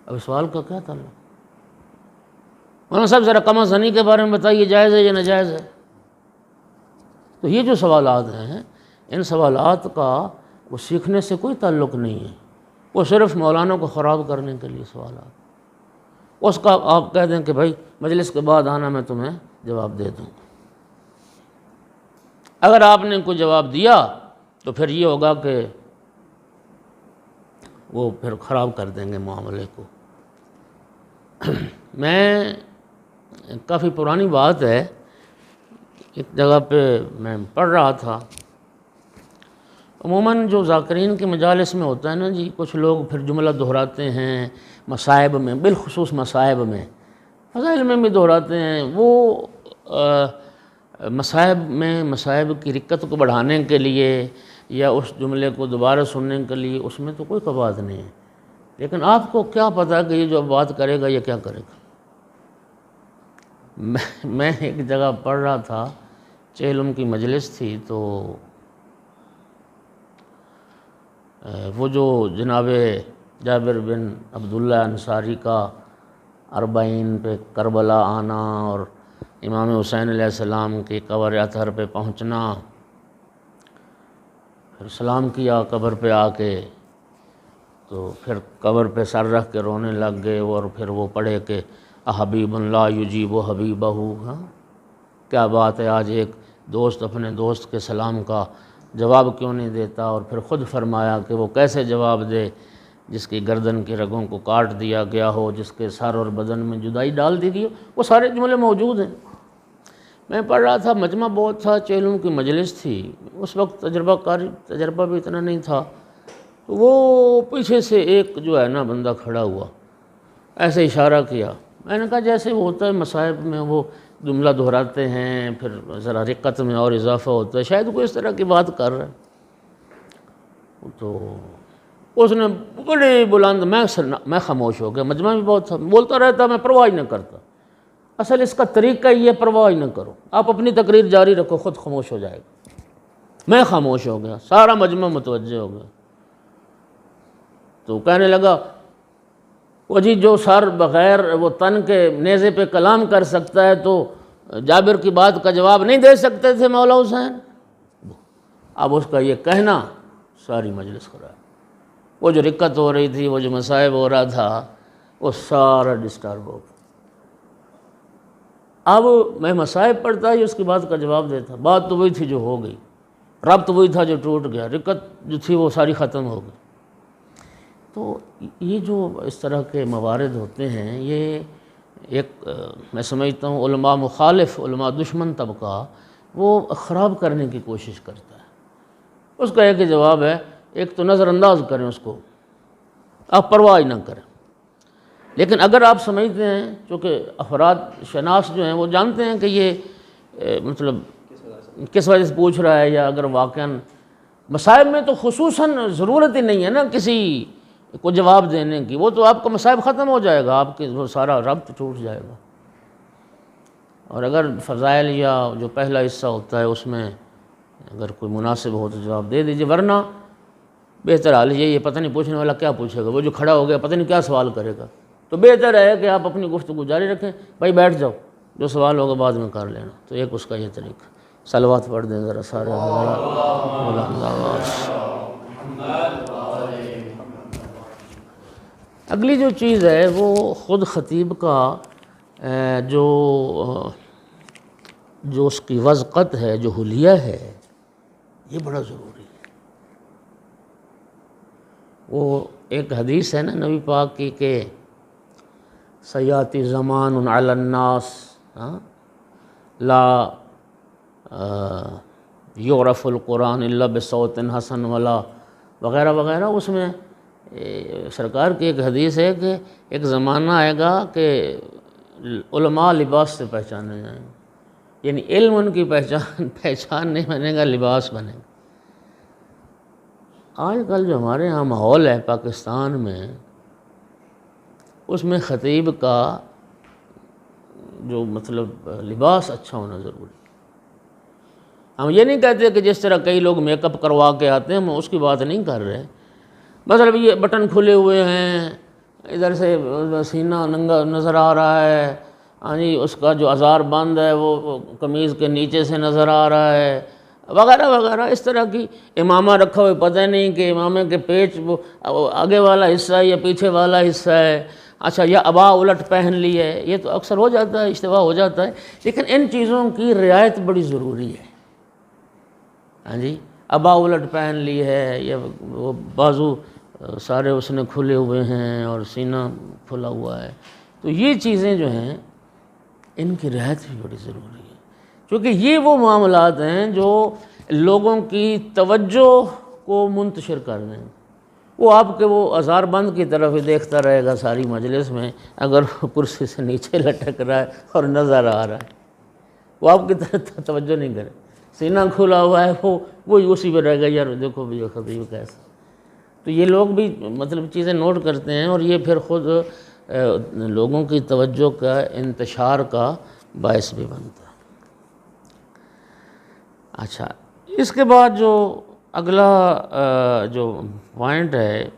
اب سوال کا کیا تعلق؟ مولانا صاحب ذرا قمع زنی کے بارے میں بتائیے، جائز ہے یا ناجائز ہے؟ تو یہ جو سوالات ہیں ان سوالات کا وہ سیکھنے سے کوئی تعلق نہیں ہے، وہ صرف مولانا کو خراب کرنے کے لیے سوالات۔ اس کا آپ کہہ دیں کہ بھائی مجلس کے بعد آنا میں تمہیں جواب دے دوں گا۔ اگر آپ نے کوئی جواب دیا تو پھر یہ ہوگا کہ وہ پھر خراب کر دیں گے معاملے کو۔ میں کافی پرانی بات ہے، ایک جگہ پہ میں پڑھ رہا تھا، عموماً جو ذاکرین کے مجالس میں ہوتا ہے نا جی، کچھ لوگ پھر جملہ دہراتے ہیں مصائب میں، بالخصوص مصائب میں، فضائل میں بھی دہراتے ہیں۔ وہ مصائب کی رکت کو بڑھانے کے لیے یا اس جملے کو دوبارہ سننے کے لیے اس میں تو کوئی قواعد نہیں ہے، لیکن آپ کو کیا پتہ کہ یہ جو بات کرے گا یہ کیا کرے گا۔ میں ایک جگہ پڑھ رہا تھا، چہلم کی مجلس تھی، تو وہ جو جناب جابر بن عبداللہ انصاری کا 40 پہ کربلا آنا اور امام حسین علیہ السلام کی قبر اطہر پہ پہنچنا، پھر سلام کیا قبر پہ آ کے، تو پھر قبر پہ سر رکھ کے رونے لگ گئے، اور پھر وہ پڑھے کہ حبیب لا یجیب حبیبہ، کیا بات ہے آج ایک دوست اپنے دوست کے سلام کا جواب کیوں نہیں دیتا، اور پھر خود فرمایا کہ وہ کیسے جواب دے جس کی گردن کی رگوں کو کاٹ دیا گیا ہو، جس کے سر اور بدن میں جدائی ڈال دی گئی ہو۔ وہ سارے جملے موجود ہیں۔ میں پڑھ رہا تھا، مجمع بہت تھا، چہلم کی مجلس تھی، اس وقت تجربہ بھی اتنا نہیں تھا، تو وہ پیچھے سے ایک جو ہے نا بندہ کھڑا ہوا، ایسے اشارہ کیا۔ میں نے کہا جیسے وہ ہوتا ہے مصائب میں وہ جملہ دہراتے ہیں، پھر ذرا رقت میں اور اضافہ ہوتا ہے، شاید کوئی اس طرح کی بات کر رہا ہے۔ تو اس نے بڑے بلند، میں خاموش ہو گیا، مجمع بھی بہت تھا، بولتا رہتا، میں پرواہ ہی نہ کرتا۔ اصل اس کا طریقہ یہ پرواہ ہی نہ کرو، آپ اپنی تقریر جاری رکھو، خود خاموش ہو جائے گا۔ میں خاموش ہو گیا، سارا مجمع متوجہ ہو گیا۔ تو کہنے لگا وہ جی جو سر بغیر وہ تن کے نیزے پہ کلام کر سکتا ہے تو جابر کی بات کا جواب نہیں دے سکتے تھے مولا حسین؟ اب اس کا یہ کہنا ساری مجلس خراب، وہ جو رکت ہو رہی تھی، وہ جو مصائب ہو رہا تھا، وہ سارا ڈسٹرب ہو گیا۔ اب میں مصائب پڑھتا ہی اس کی بات کا جواب دیتا، بات تو وہی تھی جو ہو گئی، رب تو وہی تھا جو ٹوٹ گیا، رکت جو تھی وہ ساری ختم ہو گئی۔ تو یہ جو اس طرح کے موارد ہوتے ہیں، یہ ایک میں سمجھتا ہوں علماء مخالف، علماء دشمن طبقہ وہ خراب کرنے کی کوشش کرتا ہے۔ اس کا ایک ہی جواب ہے، ایک تو نظر انداز کریں اس کو، آپ پرواہ نہ کریں۔ لیکن اگر آپ سمجھتے ہیں، چونکہ افراد شناس جو ہیں وہ جانتے ہیں کہ یہ مطلب کس وجہ سے پوچھ رہا ہے، یا اگر واقعاً مصائب میں تو خصوصاً ضرورت ہی نہیں ہے نا کسی کو جواب دینے کی، وہ تو آپ کا مصائب ختم ہو جائے گا، آپ کے وہ سارا ربط ٹوٹ جائے گا۔ اور اگر فضائل یا جو پہلا حصہ ہوتا ہے اس میں اگر کوئی مناسب ہو تو جواب دے دیجیے، ورنہ بہتر حال یہ پتہ نہیں پوچھنے والا کیا پوچھے گا، وہ جو کھڑا ہو گیا پتہ نہیں کیا سوال کرے گا، تو بہتر ہے کہ آپ اپنی گفتگو جاری رکھیں، بھائی بیٹھ جاؤ، جو سوال ہوگا بعد میں کر لینا۔ تو ایک اس کا یہ طریقہ۔ صلوات پڑھ دیں ذرا سارے۔ اگلی جو چیز ہے وہ خود خطیب کا جو اس کی وضقت ہے، جو حلیہ ہے، یہ بڑا ضروری ہے۔ وہ ایک حدیث ہے نا نبی پاک کی کہ سیاتی زمان علی الناس لا یعرف القرآن الا بصوت حسن ولا وغیرہ وغیرہ۔ اس میں سرکار کی ایک حدیث ہے کہ ایک زمانہ آئے گا کہ علماء لباس سے پہچانے جائیں گے، یعنی علم ان کی پہچان نہیں بنے گا، لباس بنے گا۔ آج کل جو ہمارے ہاں ماحول ہے پاکستان میں، اس میں خطیب کا جو مطلب لباس اچھا ہونا ضروری ہے۔ ہم یہ نہیں کہتے کہ جس طرح کئی لوگ میک اپ کروا کے آتے ہیں، ہم اس کی بات نہیں کر رہے، مطلب یہ بٹن کھلے ہوئے ہیں، ادھر سے سینہ ننگا نظر آ رہا ہے، جی اس کا جو ازار بند ہے وہ قمیض کے نیچے سے نظر آ رہا ہے، وغیرہ وغیرہ۔ اس طرح کی امامہ رکھا ہوئے پتہ نہیں کہ امامے کے پیچ وہ آگے والا حصہ ہے یا پیچھے والا حصہ ہے، اچھا یا ابا الٹ پہن لی ہے، یہ تو اکثر ہو جاتا ہے، اشتباہ ہو جاتا ہے۔ لیکن ان چیزوں کی رعایت بڑی ضروری ہے۔ ہاں جی، ابا الٹ پہن لی ہے، یا وہ بازو سارے اس نے کھلے ہوئے ہیں اور سینہ کھلا ہوا ہے، تو یہ چیزیں جو ہیں ان کی رعایت بھی بڑی ضروری ہے، کیونکہ یہ وہ معاملات ہیں جو لوگوں کی توجہ کو منتشر کر دیں۔ وہ آپ کے وہ ازار بند کی طرف ہی دیکھتا رہے گا ساری مجلس میں، اگر کرسی سے نیچے لٹک رہا ہے اور نظر آ رہا ہے، وہ آپ کی طرف توجہ نہیں کرے، سینہ کھلا ہوا ہے، وہ اسی پہ رہ گا، یار دیکھو بھی خطیب کیسا۔ تو یہ لوگ بھی مطلب چیزیں نوٹ کرتے ہیں، اور یہ پھر خود لوگوں کی توجہ کا انتشار کا باعث بھی بنتا ہے۔ اچھا، اس کے بعد جو اگلا جو پوائنٹ ہے،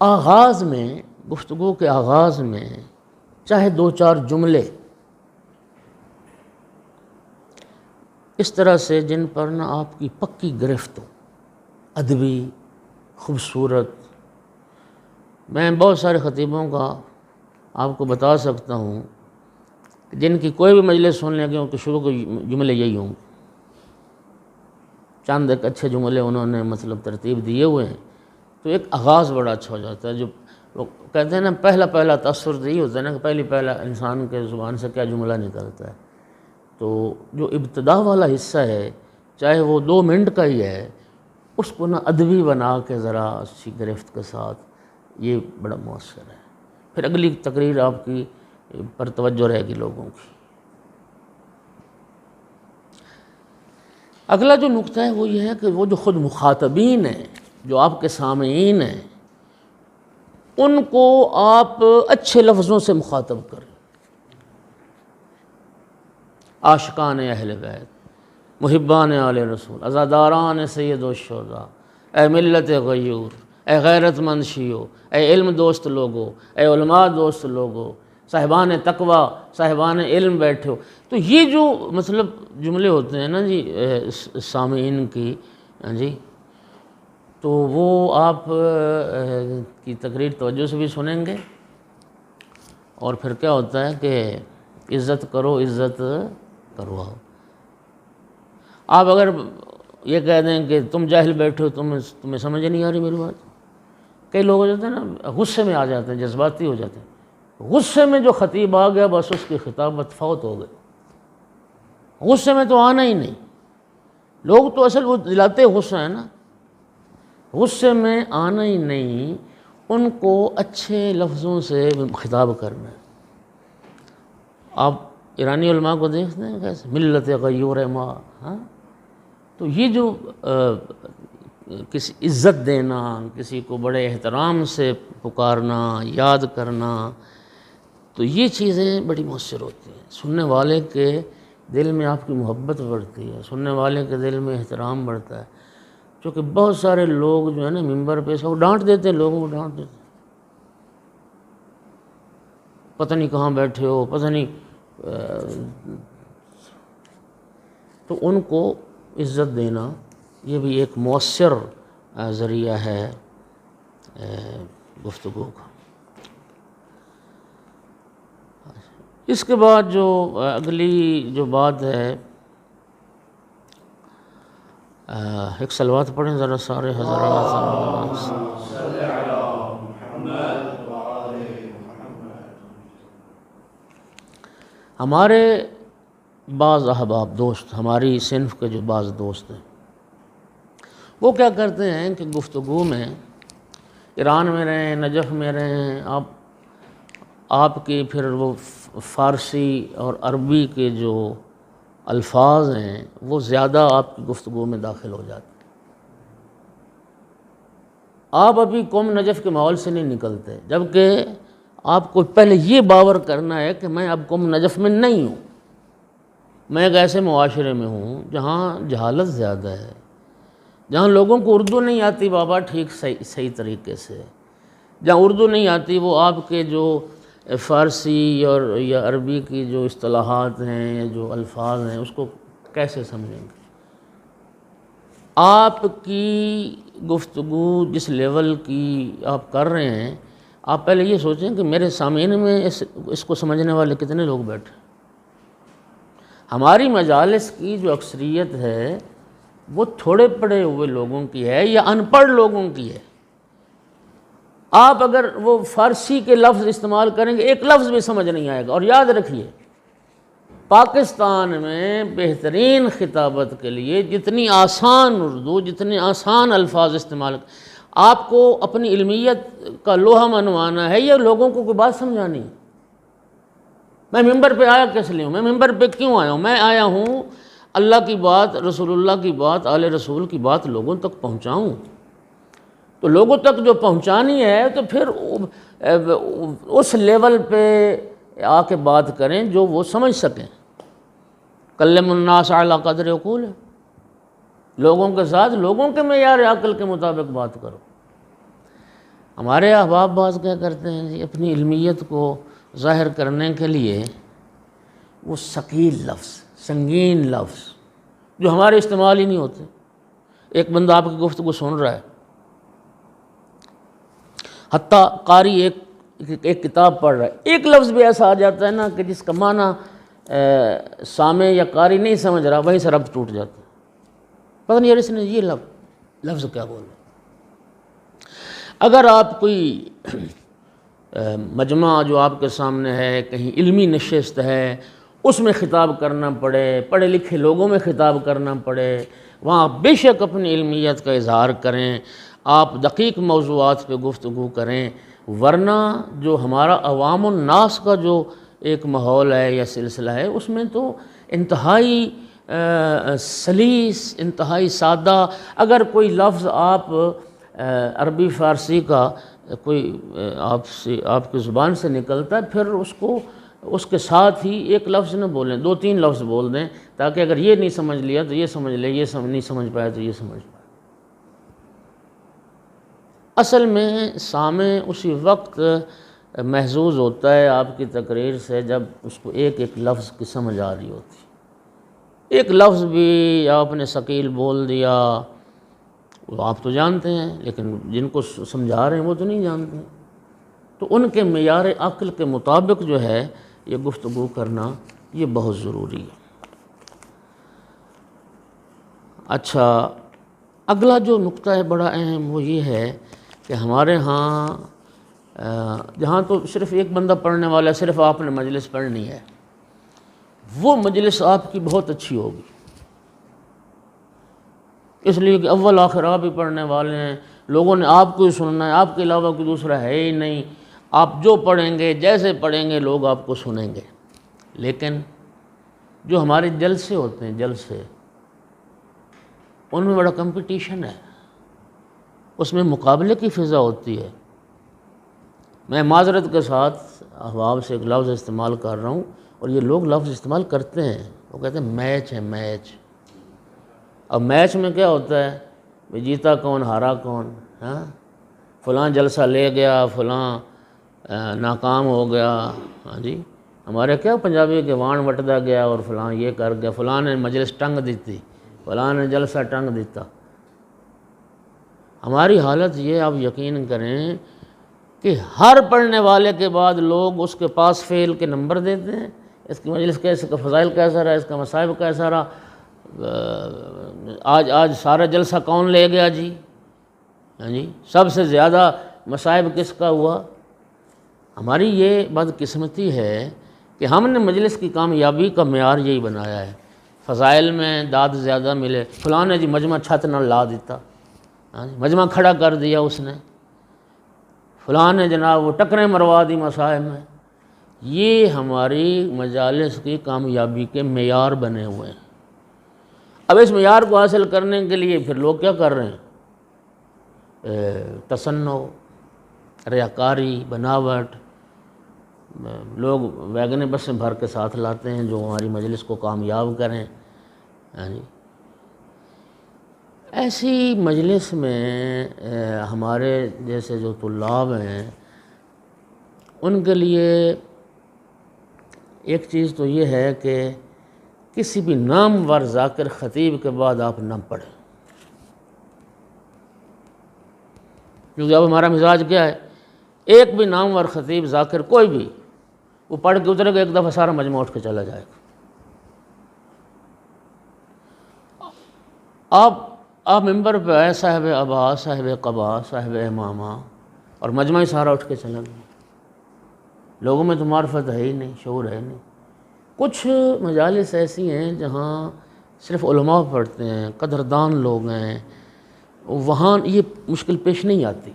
آغاز میں، گفتگو کے آغاز میں چاہے دو چار جملے اس طرح سے جن پر نہ آپ کی پکی گرفت ہو، ادبی، خوبصورت۔ میں بہت سارے خطیبوں کا آپ کو بتا سکتا ہوں جن کی کوئی بھی مجلس سن لیں گے کہ شروع کے جملے یہی ہوں گے، چند ایک اچھے جملے انہوں نے مطلب ترتیب دیے ہوئے ہیں، تو ایک آغاز بڑا اچھا ہو جاتا ہے۔ جو وہ کہتے ہیں نا پہلا تاثر تو یہی ہوتا ہے نا کہ پہلا انسان کے زبان سے کیا جملہ نکلتا ہے، تو جو ابتدا والا حصہ ہے چاہے وہ 2 منٹ کا ہی ہے، اس کو نہ ادبی بنا کے ذرا اچھی گرفت کے ساتھ، یہ بڑا مؤثر ہے، پھر اگلی تقریر آپ کی پر توجہ رہے گی لوگوں کی۔ اگلا جو نقطہ ہے وہ یہ ہے کہ وہ جو خود مخاطبین ہیں، جو آپ کے سامعین ہیں، ان کو آپ اچھے لفظوں سے مخاطب کریں۔ عاشقان اہل بیت، محبان آل رسول، عزاداران سید الشہداء، اے ملت غیور، اے غیرت مند شیعو، اے علم دوست لوگو، اے علماء دوست لوگو، صاحبان تقوی، صاحبان علم بیٹھو۔ تو یہ جو مطلب جملے ہوتے ہیں نا جی سامعین کی ہاں جی، تو وہ آپ کی تقریر توجہ سے بھی سنیں گے، اور پھر کیا ہوتا ہے کہ عزت کرو عزت کرواؤ۔ آپ اگر یہ کہہ دیں کہ تم جاہل بیٹھے ہو، تمہیں سمجھ نہیں آ رہی میری بات، کئی لوگ ہو جاتے ہیں نا غصے میں آ جاتے ہیں، جذباتی ہو جاتے ہیں، غصے میں جو خطیب آ گیا بس اس کی خطابت فوت ہو گئی۔ غصے میں تو آنا ہی نہیں، لوگ تو اصل وہ دلاتے غصہ ہے نا، غصے میں آنا ہی نہیں، ان کو اچھے لفظوں سے خطاب کرنا ہے۔ آپ ایرانی علماء کو دیکھتے ہیں کیسے ملت غیور ما، ہاں، تو یہ جو کسی عزت دینا، کسی کو بڑے احترام سے پکارنا، یاد کرنا، تو یہ چیزیں بڑی مؤثر ہوتی ہیں، سننے والے کے دل میں آپ کی محبت بڑھتی ہے، سننے والے کے دل میں احترام بڑھتا ہے۔ چونکہ بہت سارے لوگ جو ہے نا ممبر پہ سب ڈانٹ دیتے ہیں، لوگوں کو ڈانٹ دیتے ہیں، پتہ نہیں کہاں بیٹھے ہو، پتہ نہیں، تو ان کو عزت دینا یہ بھی ایک مؤثر ذریعہ ہے گفتگو کا۔ اس کے بعد جو اگلی جو بات ہے، ایک صلوات پڑھیں ذرا سارے حضرات۔ ہمارے بعض احباب دوست، ہماری صنف کے جو بعض دوست ہیں، وہ کیا کرتے ہیں کہ گفتگو میں ایران میں رہیں، نجف میں رہیں، آپ کی پھر وہ فارسی اور عربی کے جو الفاظ ہیں وہ زیادہ آپ کی گفتگو میں داخل ہو جاتے ہیں۔ آپ ابھی قوم نجف کے ماحول سے نہیں نکلتے، جبکہ آپ کو پہلے یہ باور کرنا ہے کہ میں اب قوم نجف میں نہیں ہوں، میں ایک ایسے معاشرے میں ہوں جہاں جہالت زیادہ ہے، جہاں لوگوں کو اردو نہیں آتی بابا ٹھیک صحیح طریقے سے، جہاں اردو نہیں آتی وہ آپ کے جو فارسی اور یا عربی کی جو اصطلاحات ہیں یا جو الفاظ ہیں اس کو کیسے سمجھیں گے۔ آپ کی گفتگو جس لیول کی آپ کر رہے ہیں، آپ پہلے یہ سوچیں کہ میرے سامعین میں اس کو سمجھنے والے کتنے لوگ بیٹھے۔ ہماری مجالس کی جو اکثریت ہے وہ تھوڑے پڑھے ہوئے لوگوں کی ہے یا ان پڑھ لوگوں کی ہے۔ آپ اگر وہ فارسی کے لفظ استعمال کریں گے ایک لفظ بھی سمجھ نہیں آئے گا۔ اور یاد رکھیے پاکستان میں بہترین خطابت کے لیے جتنی آسان اردو، جتنے آسان الفاظ استعمال، آپ کو اپنی علمیت کا لوہا منوانا ہے یا لوگوں کو کوئی بات سمجھانی ہے۔ میں ممبر پہ آیا کس لیے ہوں، میں ممبر پہ کیوں آیا ہوں؟ میں آیا ہوں اللہ کی بات، رسول اللہ کی بات، آل رسول کی بات لوگوں تک پہنچاؤں۔ تو لوگوں تک جو پہنچانی ہے تو پھر اس لیول پہ آ کے بات کریں جو وہ سمجھ سکیں۔ کلم الناس علی قدر عقول، لوگوں کے ساتھ لوگوں کے معیار عقل کے مطابق بات کرو۔ ہمارے احباب بعض کیا کرتے ہیں جی، اپنی علمیت کو ظاہر کرنے کے لیے وہ ثقیل لفظ، سنگین لفظ جو ہمارے استعمال ہی نہیں ہوتے۔ ایک بندہ آپ کی گفتگو سن رہا ہے، حتیٰ قاری ایک کتاب پڑھ رہا ہے، ایک لفظ بھی ایسا آ جاتا ہے نا کہ جس کا معنی سامع یا قاری نہیں سمجھ رہا، وہیں سے ربط ٹوٹ جاتا ہے، پتہ نہیں یار اس نے یہ لفظ کیا بولا۔ اگر آپ کوئی مجمع جو آپ کے سامنے ہے، کہیں علمی نشست ہے، اس میں خطاب کرنا پڑے، پڑھے لکھے لوگوں میں خطاب کرنا پڑے، وہاں بے شک اپنی علمیت کا اظہار کریں، آپ دقیق موضوعات پہ گفتگو کریں، ورنہ جو ہمارا عوام الناس کا جو ایک ماحول ہے یا سلسلہ ہے اس میں تو انتہائی سلیس، انتہائی سادہ، اگر کوئی لفظ آپ عربی فارسی کا کوئی آپ کی زبان سے نکلتا ہے، پھر اس کے ساتھ ہی ایک لفظ نہ بولیں، 2-3 لفظ بول دیں، تاکہ اگر یہ نہیں سمجھ لیا تو یہ سمجھ لے، یہ نہیں سمجھ پایا تو یہ سمجھ پائے۔ اصل میں سامع اسی وقت محظوظ ہوتا ہے آپ کی تقریر سے جب اس کو ایک ایک لفظ کی سمجھ آ رہی ہوتی۔ ایک لفظ بھی آپ نے ثقیل بول دیا وہ آپ تو جانتے ہیں، لیکن جن کو سمجھا رہے ہیں وہ تو نہیں جانتے. تو ان کے معیار عقل کے مطابق جو ہے یہ گفتگو کرنا یہ بہت ضروری ہے. اچھا، اگلا جو نقطہ ہے بڑا اہم وہ یہ ہے کہ ہمارے ہاں جہاں تو صرف ایک بندہ پڑھنے والا ہے، صرف آپ نے مجلس پڑھنی ہے، وہ مجلس آپ کی بہت اچھی ہوگی، اس لیے کہ اول آخر آپ ہی پڑھنے والے ہیں، لوگوں نے آپ کو ہی سننا ہے، آپ کے علاوہ کوئی دوسرا ہے ہی نہیں، آپ جو پڑھیں گے جیسے پڑھیں گے لوگ آپ کو سنیں گے. لیکن جو ہمارے جلسے ہوتے ہیں، جلسے ان میں بڑا کمپٹیشن ہے، اس میں مقابلے کی فضا ہوتی ہے. میں معذرت کے ساتھ احباب سے ایک لفظ استعمال کر رہا ہوں، اور یہ لوگ لفظ استعمال کرتے ہیں، وہ کہتے ہیں میچ ہے میچ. اب میچ میں کیا ہوتا ہے کہ جیتا کون ہارا کون، ہاں فلاں جلسہ لے گیا، فلاں ناکام ہو گیا. ہاں جی، ہمارے کیا پنجابی کے وان وٹدا گیا اور فلاں یہ کر گیا، فلاں نے مجلس ٹنگ دیتی، فلاں نے جلسہ ٹنگ دیتا. ہماری حالت یہ آپ یقین کریں کہ ہر پڑھنے والے کے بعد لوگ اس کے پاس فیل کے نمبر دیتے ہیں، اس کی مجلس کیسے، اس کا فضائل کیسا رہا، اس کا مصائب کیسا رہا، آج سارا جلسہ کون لے گیا جی، ہاں جی سب سے زیادہ مصائب کس کا ہوا. ہماری یہ بدقسمتی ہے کہ ہم نے مجلس کی کامیابی کا معیار یہی بنایا ہے، فضائل میں داد زیادہ ملے، فلاں نے جی مجمع چھت نہ لا دیتا، ہاں جی مجمع کھڑا کر دیا اس نے، فلاں نے جناب وہ ٹکریں مروا دی مسائل میں. یہ ہماری مجالس کی کامیابی کے معیار بنے ہوئے ہیں. اب اس معیار کو حاصل کرنے کے لیے پھر لوگ کیا کر رہے ہیں، تصنع، ریاکاری، بناوٹ. لوگ ویگنیں بسیں بھر کے ساتھ لاتے ہیں جو ہماری مجلس کو کامیاب کریں. ہاں جی، ایسی مجلس میں ہمارے جیسے جو طلاب ہیں ان کے لیے ایک چیز تو یہ ہے کہ کسی بھی نامور ذاکر خطیب کے بعد آپ نہ پڑھیں، کیونکہ اب ہمارا مزاج کیا ہے، ایک بھی نامور خطیب ذاکر کوئی بھی وہ پڑھ کے اترے گا ایک دفعہ سارا مجمع اٹھ کے چلا جائے گا. آپ ممبر پہ آئے صاحب ابا، صاحب قبا، صاحب امامہ، اور مجمع ہی سارا اٹھ کے چلا گیا. لوگوں میں تو معرفت ہے ہی نہیں، شعور ہے نہیں. کچھ مجالس ایسی ہیں جہاں صرف علماء پڑھتے ہیں، قدردان لوگ ہیں، وہاں یہ مشکل پیش نہیں آتی.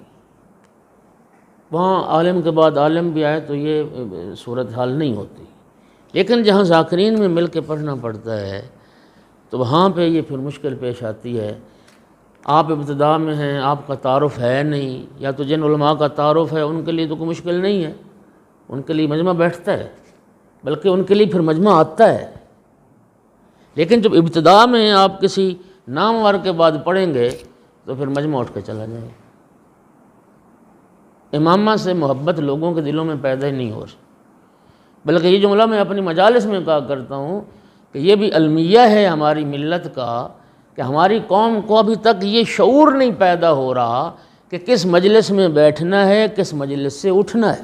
وہاں عالم کے بعد عالم بھی آئے تو یہ صورتحال نہیں ہوتی. لیکن جہاں ذاکرین میں مل کے پڑھنا پڑتا ہے تو وہاں پہ یہ پھر مشکل پیش آتی ہے. آپ ابتدا میں ہیں، آپ کا تعارف ہے نہیں، یا تو جن علماء کا تعارف ہے ان کے لیے تو کوئی مشکل نہیں ہے، ان کے لیے مجمع بیٹھتا ہے، بلکہ ان کے لیے پھر مجمع آتا ہے. لیکن جب ابتدا میں آپ کسی نامور کے بعد پڑھیں گے تو پھر مجمع اٹھ کے چلا جائے گا. امامہ سے محبت لوگوں کے دلوں میں پیدا ہی نہیں ہو رہی. بلکہ یہ جملہ میں اپنی مجالس میں کہا کرتا ہوں کہ یہ بھی المیہ ہے ہماری ملت کا کہ ہماری قوم کو ابھی تک یہ شعور نہیں پیدا ہو رہا کہ کس مجلس میں بیٹھنا ہے، کس مجلس سے اٹھنا ہے.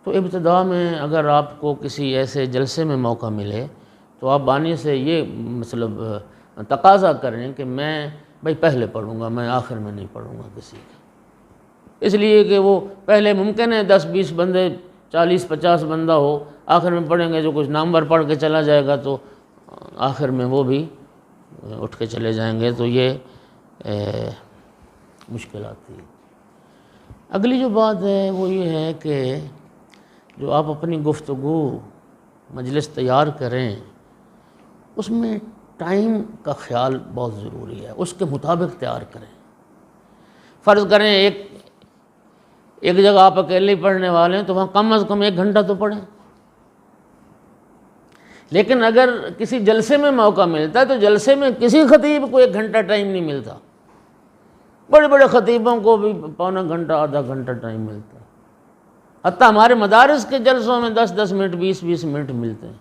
تو ابتدا میں اگر آپ کو کسی ایسے جلسے میں موقع ملے تو آپ بانی سے یہ مطلب تقاضا کریں کہ میں بھائی پہلے پڑھوں گا، میں آخر میں نہیں پڑھوں گا کسی کا. اس لیے کہ وہ پہلے ممکن ہے 10-20 بندے، 40-50 بندہ ہو، آخر میں پڑھیں گے جو کچھ نامور پڑھ کے چلا جائے گا تو آخر میں وہ بھی اٹھ کے چلے جائیں گے، تو یہ مشکل آتی ہے. اگلی جو بات ہے وہ یہ ہے کہ جو آپ اپنی گفتگو مجلس تیار کریں اس میں ٹائم کا خیال بہت ضروری ہے، اس کے مطابق تیار کریں. فرض کریں ایک جگہ آپ اکیلے پڑھنے والے ہیں تو وہاں کم از کم 1 گھنٹہ تو پڑھیں. لیکن اگر کسی جلسے میں موقع ملتا ہے تو جلسے میں کسی خطیب کو 1 گھنٹہ ٹائم نہیں ملتا، بڑے بڑے خطیبوں کو بھی پونا گھنٹہ، آدھا گھنٹہ ٹائم ملتا ہے. حتیٰ ہمارے مدارس کے جلسوں میں 10-10 منٹ، 20-20 منٹ ملتے ہیں.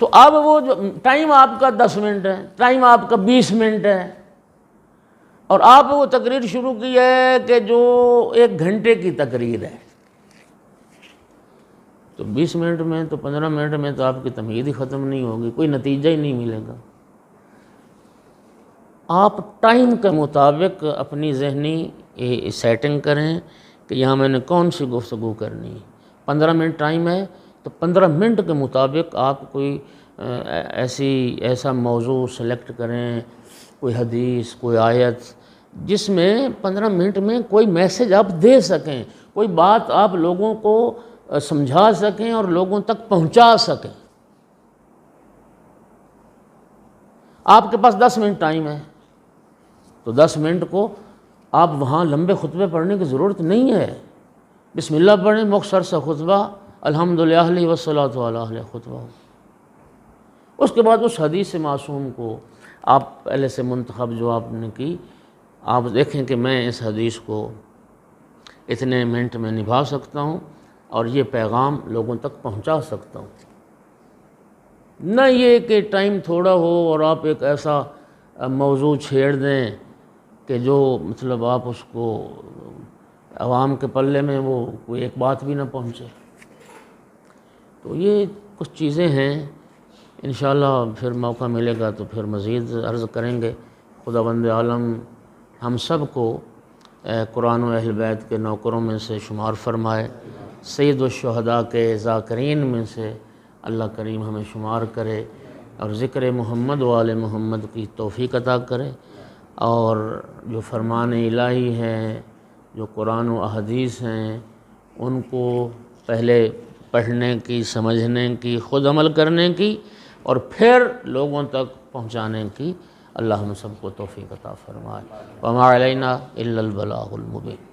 تو اب وہ جو ٹائم آپ کا 10 منٹ ہے، ٹائم آپ کا 20 منٹ ہے، اور آپ وہ تقریر شروع کی ہے کہ جو 1 گھنٹے کی تقریر ہے، تو 20 منٹ میں تو 15 منٹ میں تو آپ کی تمہید ہی ختم نہیں ہوگی، کوئی نتیجہ ہی نہیں ملے گا۔ آپ ٹائم کے مطابق اپنی ذہنی سیٹنگ کریں کہ یہاں میں نے کون سی گفتگو کرنی ہے۔ 15 منٹ ٹائم ہے تو 15 منٹ کے مطابق آپ کوئی ایسا موضوع سلیکٹ کریں، کوئی حدیث، کوئی آیت، جس میں 15 منٹ میں کوئی میسج آپ دے سکیں، کوئی بات آپ لوگوں کو سمجھا سکیں اور لوگوں تک پہنچا سکیں۔ آپ کے پاس 10 منٹ ٹائم ہے تو 10 منٹ کو آپ وہاں لمبے خطبے پڑھنے کی ضرورت نہیں ہے، بسم اللہ پڑھیں، مختصر سا خطبہ، الحمدللہ والصلاۃ علی خطبہ۔ اس کے بعد اس حدیث معصوم کو آپ پہلے سے منتخب جو آپ نے کی، آپ دیکھیں کہ میں اس حدیث کو اتنے منٹ میں نبھا سکتا ہوں اور یہ پیغام لوگوں تک پہنچا سکتا ہوں۔ نہ یہ کہ ٹائم تھوڑا ہو اور آپ ایک ایسا موضوع چھیڑ دیں کہ جو مطلب آپ اس کو عوام کے پلے میں وہ کوئی ایک بات بھی نہ پہنچے۔ تو یہ کچھ چیزیں ہیں، انشاءاللہ پھر موقع ملے گا تو پھر مزید عرض کریں گے۔ خداوند عالم ہم سب کو قرآن و اہل بیت کے نوکروں میں سے شمار فرمائے، سید الشہداء کے ذاکرین میں سے اللہ کریم ہمیں شمار کرے، اور ذکر محمد و آل محمد کی توفیق عطا کرے، اور جو فرمان الہی ہیں، جو قرآن و احادیث ہیں، ان کو پہلے پڑھنے کی، سمجھنے کی، خود عمل کرنے کی، اور پھر لوگوں تک پہنچانے کی اللہ ہم سب کو توفیق عطا فرمائے۔ وما علینا الا البلاغ المبین۔